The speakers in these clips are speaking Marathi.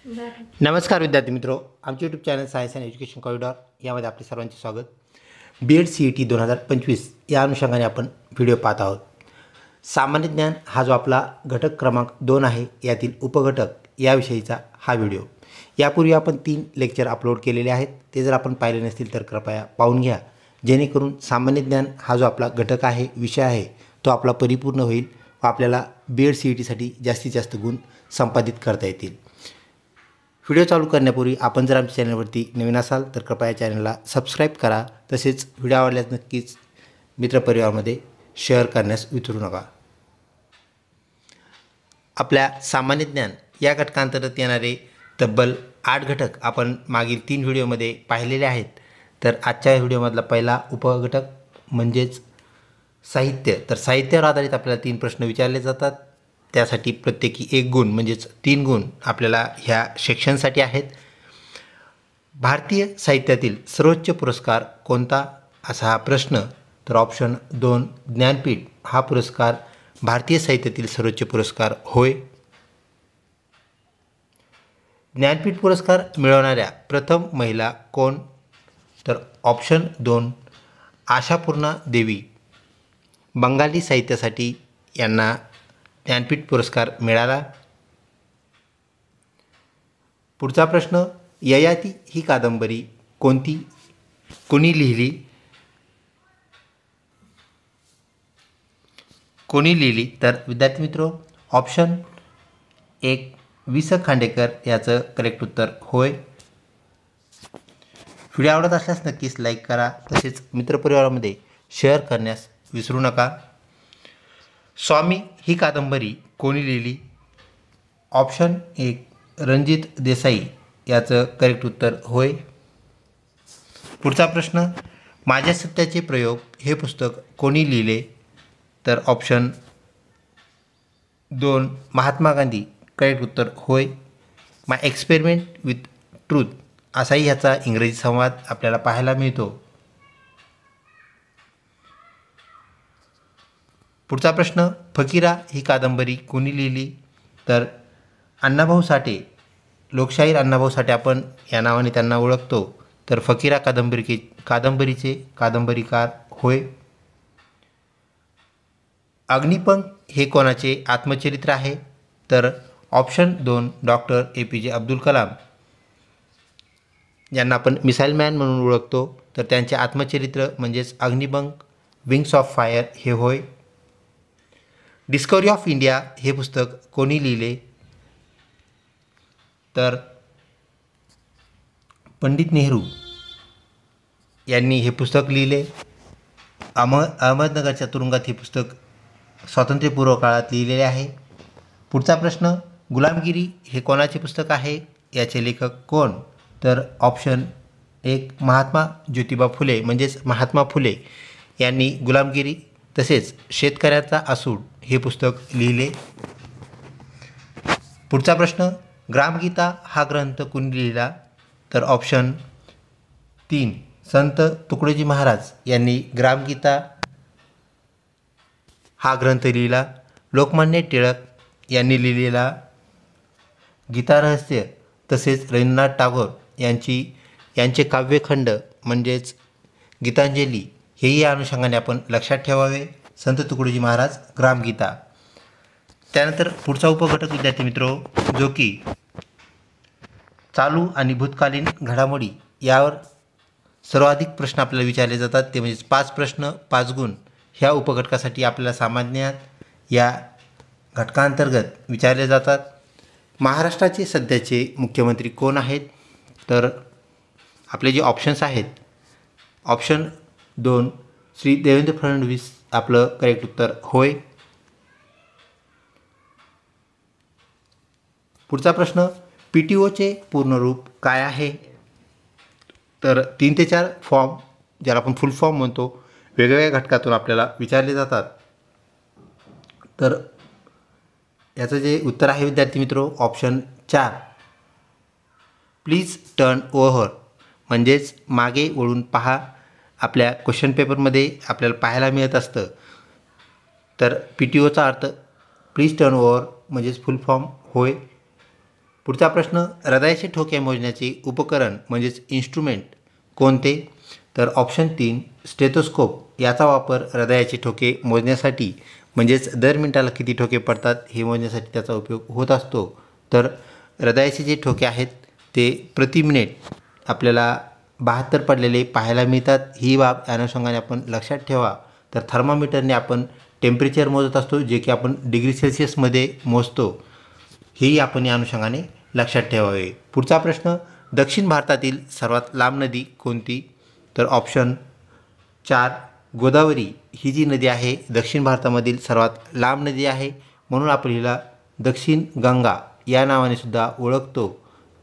नमस्कार विद्यार्थी मित्रों, आमचे YouTube channel science and education corridor यामध्ये आपले सर्वांचे स्वागत। BEd CET 2025 या अनुषंगाने आपण व्हिडिओ पाहत आहोत। सामान्य ज्ञान हा जो आपला घटक क्रमांक 2 आहे, यातील उपघटक याविषयीचा हा व्हिडिओ। यापूर्वी आपण 3 लेक्चर अपलोड केलेले आहेत, ते जर आपण पाहिले नसतील तर कृपया पाहून घ्या, जेणेकरून सामान्य ज्ञान हा जो आपला घटक आहे, विषय आहे, तो आपला परिपूर्ण होईल व आपल्याला BEd CET साठी जास्तीत जास्त गुण संपादित करता येतील। व्हिडिओ चालू करण्यापूर्वी आपण जर आमच्या चॅनलवरती नवीन असाल तर कृपया चॅनलला सबस्क्राईब करा, तसेच व्हिडिओ आवडल्यास नक्कीच मित्रपरिवारामध्ये शेअर करण्यास विसरू नका। आपल्या सामान्य ज्ञान या घटकांतर्गत येणारे तब्बल 8 घटक आपण मागील 3 व्हिडिओमध्ये पाहिलेले आहेत। तर आजच्या व्हिडिओमधला पहिला उपघटक म्हणजेच साहित्य। तर साहित्यावर आधारित आपल्याला 3 प्रश्न विचारले जातात, त्यासाठी प्रत्येकी 1 गुण म्हणजेच 3 गुण आपल्याला ह्या सेक्शनसाठी आहेत। भारतीय साहित्यातील सर्वोच्च पुरस्कार कोणता असा हा प्रश्न। तर ऑप्शन 2 ज्ञानपीठ हा पुरस्कार भारतीय साहित्यातील सर्वोच्च पुरस्कार होय। ज्ञानपीठ पुरस्कार मिळवणाऱ्या प्रथम महिला कोण। तर ऑप्शन 2 आशापूर्णा देवी। बंगाली साहित्यासाठी यांना ज्ञानपीठ पुरस्कार मिळाला। पुढचा प्रश्न, ययाती ही कादंबरी कोणी लिहिली। तर विद्यार्थी मित्रो, ऑप्शन 1 वि. स. खांडेकर याचं करेक्ट उत्तर होय। व्हिडिओ आवडत असल्यास नक्कीच लाईक करा, तसेच मित्रपरिवारामध्ये शेअर करण्यास विसरू नका। स्वामी ही कादंबरी कोणी लिहिली। ऑप्शन 1 रणजित देसाई याचं करेक्ट उत्तर होय। पुढचा प्रश्न, माझ्या सत्याचे प्रयोग हे पुस्तक कोणी लिहिले। तर ऑप्शन 2 महात्मा गांधी करेक्ट उत्तर होय। माय एक्सपेरिमेंट विथ ट्रूथ असाही ह्याचा इंग्रजी संवाद आपल्याला पाहायला मिळतो। पुढचा प्रश्न, फकीरा ही कादंबरी कोणी लिहिली। तर अण्णाभाऊ साठे, लोकशाहीर अण्णाभाऊ साठे आपण या नावाने त्यांना ओळखतो। तर फकीरा कादंबरीचे कादंबरीकार होय। अग्निपंख हे कोणाचे आत्मचरित्र आहे। तर option 2 doctor APJ Abdul Kalam, ज्यांना आपण मिसाईल मॅन म्हणून ओळखतो, तर त्यांचे आत्मचरित्र म्हणजेच अग्निपंख विंग्स ऑफ फायर हे होय। डिस्कवरी ऑफ इंडिया हे पुस्तक कोणी लिहिले। तर पंडित नेहरू यांनी हे पुस्तक लिहिले। अहमदनगरच्या तुरुंगात हे पुस्तक स्वातंत्र्यपूर्व काळात लिहिलेले आहे। पुढचा प्रश्न, गुलामगिरी हे कोणाचे पुस्तक आहे, याचे लेखक कोण। तर ऑप्शन 1 महात्मा ज्योतिबा फुले म्हणजेच महात्मा फुले यांनी गुलामगिरी तसेच शेतकऱ्याचा असूड हे पुस्तक लिहिले। पुढचा प्रश्न, ग्रामगीता हा ग्रंथ कोणी लिहिला। तर ऑप्शन 3 संत तुकडोजी महाराज यांनी ग्रामगीता हा ग्रंथ लिहिला। लोकमान्य टिळक यांनी लिहिलेला गीता रहस्य तसेच रवींद्रनाथ टागोर यांचे काव्यखंड म्हणजेच गीतांजली हेही या अनुषंगाने आपण लक्षात ठेवावे। संत तुकडोजी महाराज ग्रामगीता। त्यानंतर पुढचा उपघटक विद्यार्थी मित्रो, जो की चालू आणि भूतकालीन घडामोडी यावर सर्वाधिक प्रश्न आपल्याला विचारले जातात, ते म्हणजेच 5 प्रश्न 5 गुण ह्या उपघटकासाठी आपल्याला सामान्य ज्ञान या घटकांतर्गत विचारले जातात। महाराष्ट्राचे सध्याचे मुख्यमंत्री कोण आहेत। तर आपले जे ऑप्शन्स आहेत, ऑप्शन 2 श्री देवेंद्र फडणवीस आपलं करेक्ट उत्तर होय। पुढचा प्रश्न, PTOचे पूर्ण रूप काय आहे। तर 3 ते 4 फॉर्म, ज्याला आपण फुल फॉर्म म्हणतो, वेगवेगळ्या घटकातून आपल्याला विचारले जातात। तर याचं जे उत्तर आहे विद्यार्थी मित्रो, ऑप्शन 4 प्लीज टर्न ओव्हर म्हणजेच मागे वळून पहा आपल्या क्वेश्चन पेपरमध्ये आपल्याला पाहायला मिळत असतं। तर PTOचा अर्थ प्लीज टर्न ओव्हर म्हणजेच फुल फॉर्म होय। पुढचा प्रश्न, हृदयाचे ठोके मोजण्याचे उपकरण म्हणजेच इन्स्ट्रुमेंट कोणते? तर ऑप्शन 3 स्टेथोस्कोप. याचा वापर हृदयाचे ठोके मोजण्यासाठी म्हणजेच दर मिनिटाला किती ठोके पडतात हे मोजण्यासाठी त्याचा उपयोग होत असतो. तर हृदयाचे जे ठोके आहेत ते प्रति मिनिट आपल्याला 72 पडलेले पाहायला मिळतात. ही बाब या अनुषंगाने आपण लक्षात ठेवा. तर थर्मामीटरने आपण टेम्परेचर मोजत असतो, जे की आपण डिग्री सेल्सिअसमध्ये मोजतो. हेही आपण या अनुषंगाने लक्षात ठेवावे. पुढचा प्रश्न, दक्षिण भारतातील सर्वात लांब नदी कोणती? तर ऑप्शन 4 गोदावरी. ही जी नदी आहे दक्षिण भारतामधील सर्वात लांब नदी आहे, म्हणून आपण हिला दक्षिण गंगा या नावाने सुद्धा ओळखतो.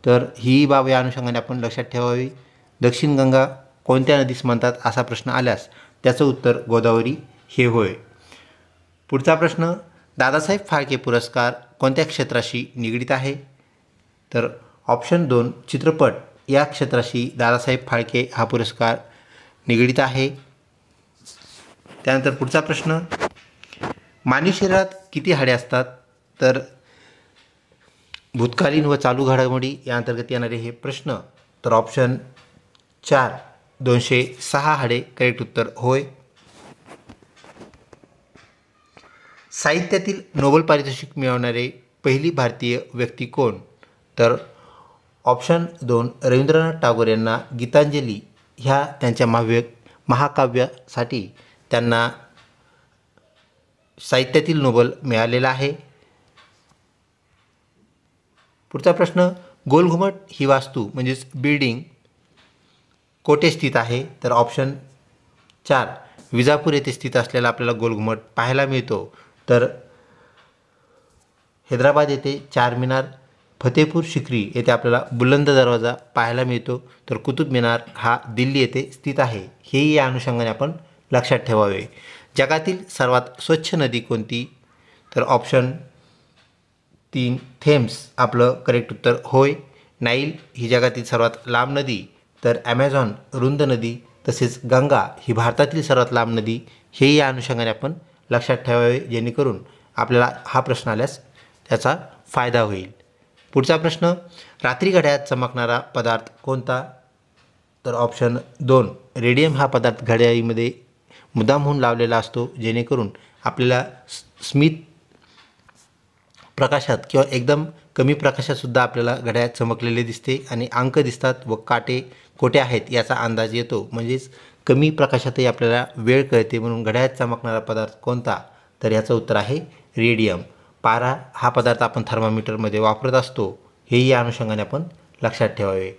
तर ही बाब या अनुषंगाने आपण लक्षात ठेवावी. दक्षिण गंगा कोणत्या नदीस म्हणतात असा प्रश्न आल्यास त्याचं उत्तर गोदावरी हे होय. पुढचा प्रश्न, दादासाहेब फाळके पुरस्कार कोणत्या क्षेत्राशी निगडीत आहे? तर ऑप्शन 2 चित्रपट या क्षेत्राशी दादासाहेब फाळके हा पुरस्कार निगडीत आहे. त्यानंतर पुढचा प्रश्न, मानवी शरीरात किती हाडे असतात? तर भूतकालीन व चालू घडामोडी या अंतर्गत येणारे हे प्रश्न. तर ऑप्शन 4 206 हाडे करेक्ट उत्तर होय. साहित्यातील नोबेल पारितोषिक मिळवणारे पहिली भारतीय व्यक्ती कोण? तर ऑप्शन 2 रवींद्रनाथ टागोर यांना गीतांजली ह्या त्यांच्या महाकाव्यासाठी त्यांना साहित्यातील नोबेल मिळालेला आहे. पुढचा प्रश्न, गोलघुमट ही वास्तू म्हणजेच बिल्डिंग कोठे स्थित आहे? तर ऑप्शन 4 विजापूर येथे स्थित असलेला आपल्याला गोलघुमट पाहायला मिळतो. तर हैदराबाद येथे चार मिनार, फतेपूर सिक्री येथे आपल्याला बुलंद दरवाजा पाहायला मिळतो. तर कुतुब मिनार हा दिल्ली येथे स्थित आहे. हेही या अनुषंगाने आपण लक्षात ठेवावे. जगातील सर्वात स्वच्छ नदी कोणती? तर ऑप्शन 3 थेम्स आपलं करेक्ट उत्तर होय. नाईल ही जगातील सर्वात लांब नदी, तर ॲमेझॉन रुंद नदी, तसेच गंगा ही भारतातील सर्वात लांब नदी. हेही या अनुषंगाने आपण लक्षात ठेवावे, जेणेकरून आपल्याला हा प्रश्न आल्यास त्याचा फायदा होईल. पुढचा प्रश्न, रात्री घड्याळात चमकणारा पदार्थ कोणता? तर ऑप्शन 2 रेडियम हा पदार्थ घड्याळीमध्ये मुद्दामहून लावलेला असतो, जेणेकरून आपल्याला स्मित प्रकाशात किंवा एकदम कमी प्रकाशातसुद्धा आपल्याला घड्याळात चमकलेले दिसते आणि अंक दिसतात व काटे कोठे आहेत याचा अंदाज येतो. म्हणजेच कमी प्रकाशातही आपल्याला वेळ कळते. म्हणून घड्याळात चमकणारा पदार्थ कोणता? तर याचं उत्तर आहे रेडियम. पारा हा पदार्थ आपण थर्मामीटरमध्ये वापरत असतो. हेही या अनुषंगाने आपण लक्षात ठेवावे.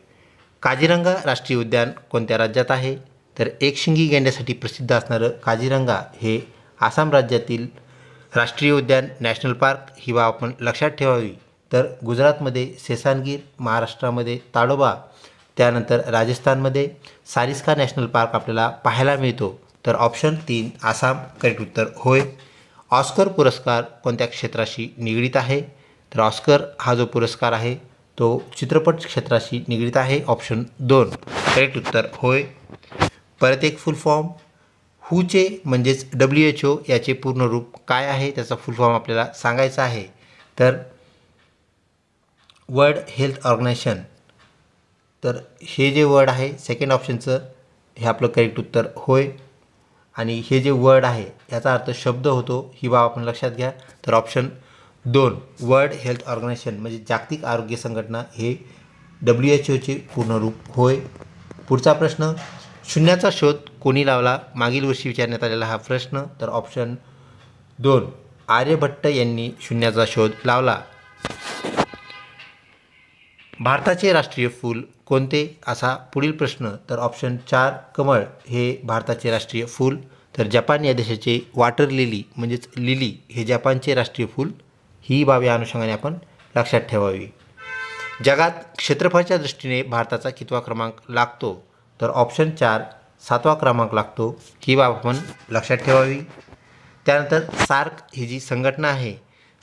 काझीरंगा राष्ट्रीय उद्यान कोणत्या राज्यात आहे? तर एकशिंगी गेंड्यासाठी प्रसिद्ध असणारं काझीरंगा हे आसाम राज्यातील राष्ट्रीय उद्यान नॅशनल पार्क ही बाब आपण लक्षात ठेवावी. तर गुजरातमध्ये सेसानगीर, महाराष्ट्रामध्ये ताडोबा, त्यानंतर राजस्थानमध्ये सारिस्का नॅशनल पार्क आपल्याला पाहायला मिळतो. तर ऑप्शन 3 आसाम करेक्ट उत्तर होय. ऑस्कर पुरस्कार कोणत्या क्षेत्राशी निगडीत आहे? तर ऑस्कर हा जो पुरस्कार आहे तो चित्रपट क्षेत्राशी निगडीत आहे. ऑप्शन 2 करेक्ट उत्तर होय. परत एक फुल फॉर्म, हूचे म्हणजेच WHO याचे पूर्ण रूप काय आहे? त्याचा फुल फॉर्म आपल्याला सांगायचा आहे. तर वर्ल्ड हेल्थ ऑर्गनायझेशन. तर हे जे वर्ड आहे सेकंड ऑप्शनचं हे आपलं करेक्ट उत्तर होय. आणि हे जे वर्ड आहे याचा अर्थ शब्द होतो. ही बाब आपण लक्षात घ्या. तर ऑप्शन 2 वर्ल्ड हेल्थ ऑर्गनायझेशन म्हणजे जागतिक आरोग्य संघटना हे WHOचे पूर्ण रूप होय. पुढचा प्रश्न, शून्याचा शोध कोणी लावला? मागील वर्षी विचारण्यात आलेला हा प्रश्न. तर ऑप्शन 2 आर्यभट्ट यांनी शून्याचा शोध लावला. भारताचे राष्ट्रीय फूल कोणते असा पुढील प्रश्न. तर ऑप्शन 4 कमळ हे भारताचे राष्ट्रीय फूल. तर जपान या देशाचे वॉटर लिली म्हणजेच लिली हे जपानचे राष्ट्रीय फूल. ही बाब या अनुषंगाने आपण लक्षात ठेवावी. जगात क्षेत्रफळाच्या दृष्टीने भारताचा कितवा क्रमांक लागतो? तर ऑप्शन 4 7वा क्रमांक लागतो. ही बाब आपण लक्षात ठेवावी. त्यानंतर सार्क ही जी संघटना आहे,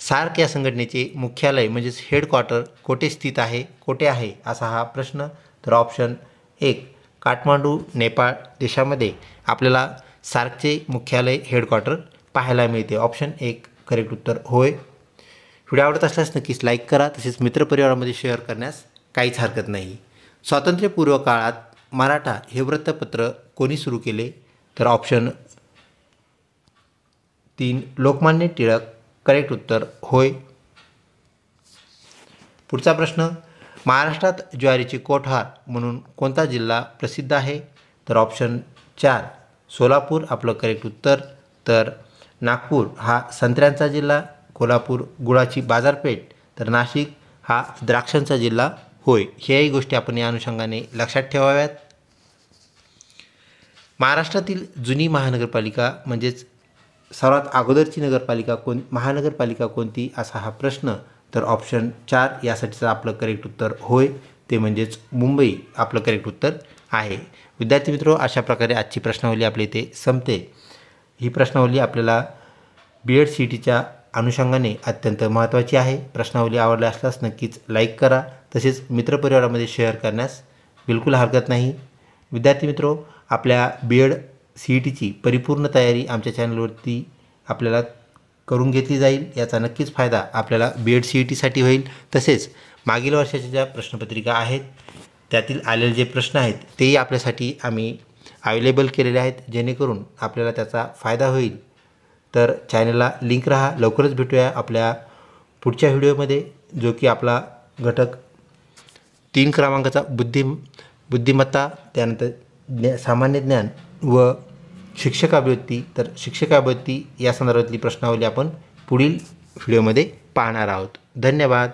सार्क या संघटनेचे मुख्यालय म्हणजेच हेडक्वार्टर कोठे आहे असा हा प्रश्न. तर ऑप्शन 1 काठमांडू नेपाळ देशामध्ये आपल्याला सार्कचे मुख्यालय हेडक्वार्टर पाहायला मिळते. ऑप्शन 1 करेक्ट उत्तर होय. व्हिडिओ आवडत असल्यास नक्कीच लाईक करा, तसेच मित्रपरिवारामध्ये शेअर करण्यास काहीच हरकत नाही. स्वातंत्र्यपूर्व काळात मराठा हे वृत्तपत्र कोणी सुरू केले? तर ऑप्शन 3 लोकमान्य टिळक. करेक्ट उत्तर होय. पुढचा प्रश्न, महाराष्ट्रात ज्वारीचे कोठार म्हणून कोणता जिल्हा प्रसिद्ध आहे? तर ऑप्शन 4 सोलापूर आपलं करेक्ट उत्तर. तर नागपूर हा संत्र्यांचा जिल्हा, कोल्हापूर गुळाची बाजारपेठ, तर नाशिक हा द्राक्षांचा जिल्हा होय. ह्याही गोष्टी आपण या अनुषंगाने लक्षात ठेवाव्यात. महाराष्ट्रातील जुनी महानगरपालिका म्हणजेच सर्वात अगोदरची महानगरपालिका कोणती असा हा प्रश्न. तर ऑप्शन 4 यासाठीचं आपलं करेक्ट उत्तर होय, ते म्हणजेच मुंबई आपलं करेक्ट उत्तर आहे. विद्यार्थी मित्रो, अशा प्रकारे आजची प्रश्नावली आपल्या इथे संपते. ही प्रश्नावली आपल्याला BEd CETच्या अनुषंगाने अत्यंत महत्त्वाची आहे. प्रश्नावली आवडली असल्यास नक्कीच लाईक करा, तसेच मित्रपरिवारामध्ये शेअर करण्यास बिलकुल हरकत नाही. विद्यार्थी मित्रो, आपल्या BEd CETची परिपूर्ण तयारी आमच्या चॅनलवरती आपल्याला करून घेतली जाईल. याचा नक्कीच फायदा आपल्याला BEd CETसाठी होईल. तसेच मागील वर्षाच्या ज्या प्रश्नपत्रिका आहेत त्यातील आलेले जे प्रश्न आहेत तेही आपल्यासाठी आम्ही अवेलेबल केलेले आहेत, जेणेकरून आपल्याला त्याचा फायदा होईल. तर चॅनलला लिंक राहा. लवकरच भेटूया आपल्या पुढच्या व्हिडिओमध्ये, जो की आपला घटक 3 क्रमांकाचा बुद्धिमत्ता, त्यानंतर सामान्य ज्ञान व शिक्षकाभिवृत्ती. तर शिक्षकाभिवृत्ती या संदर्भातली प्रश्नावली आपण पुढील व्हिडिओमध्ये पाहणार आहोत. धन्यवाद.